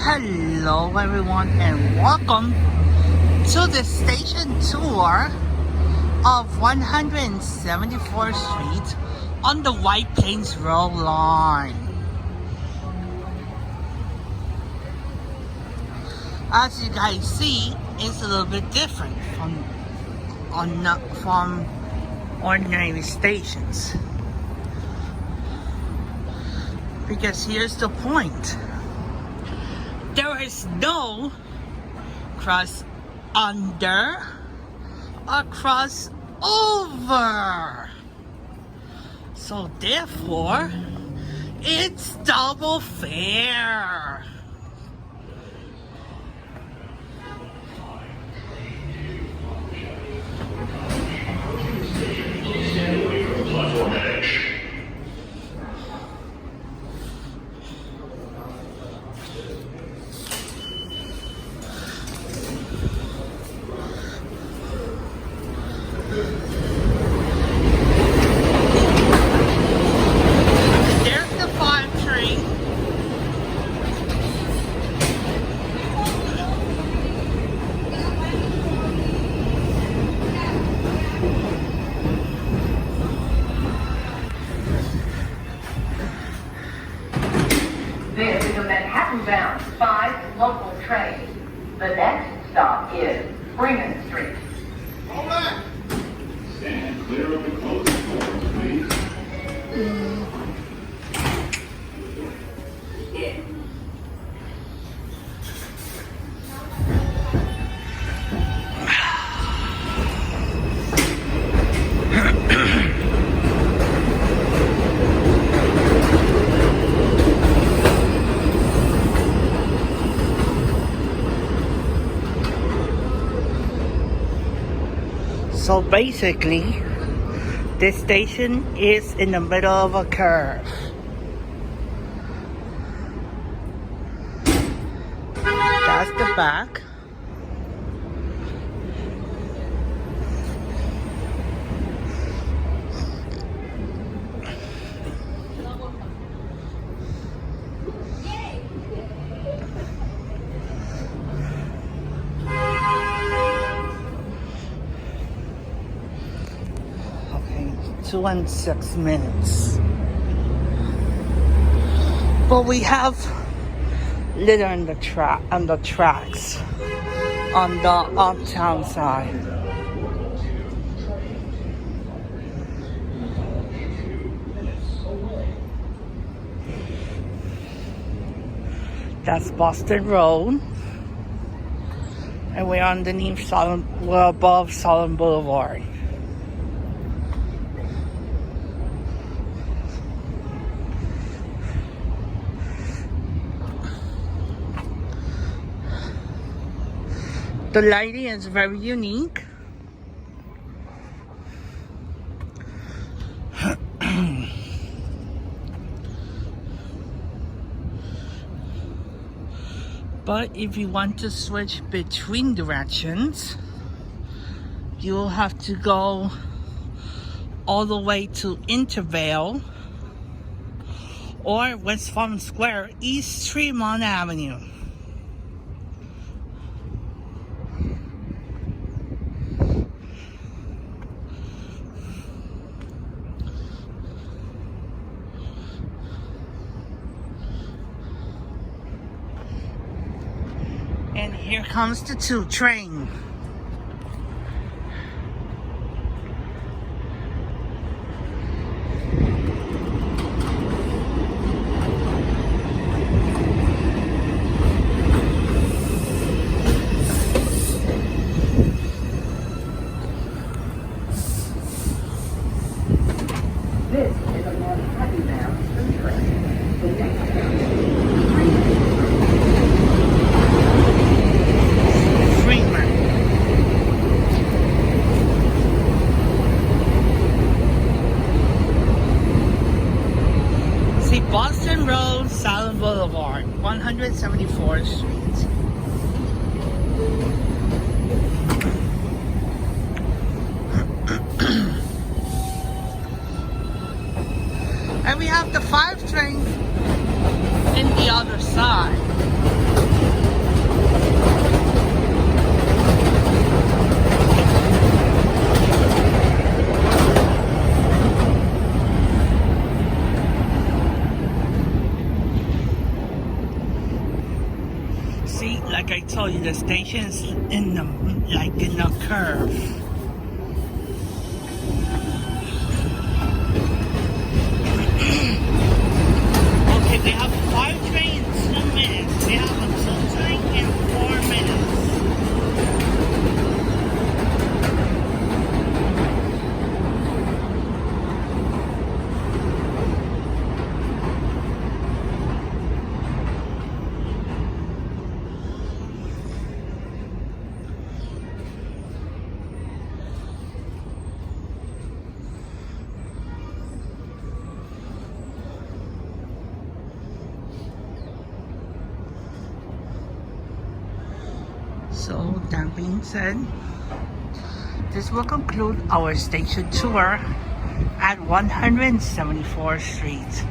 Hello everyone and welcome to the station tour of 174th Street on the White Plains Road line. As you guys see, it's a little bit different from ordinary stations. Because here's the point. There is no cross under or cross over. So therefore, it's double fare. There's the 5 train. This is a Manhattan-bound 5 local train. The next stop is Freeman Street. Hold back! Stand clear of the closing doors, please. So basically, this station is in the middle of a curve. That's the back. Okay, 2 and 6 minutes. But we have litter on the tracks on the uptown side. That's Boston Road, and we're underneath we're above Solon Boulevard. The lighting is very unique. But if you want to switch between directions, you'll have to go all the way to Intervale or West Farm Square, East Tremont Avenue. And here comes the 2 train. This is a Manhattan-bound through train. The next stop is Freeman. See, Boston Road, Solon Boulevard, 174th Street. And we have the 5 train in the other side. like I told you, the station is in the curve. Okay, they have 5 trains in 2 minutes. They have a 2 train in 4 minutes. So that being said, this will conclude our station tour at 174th Street.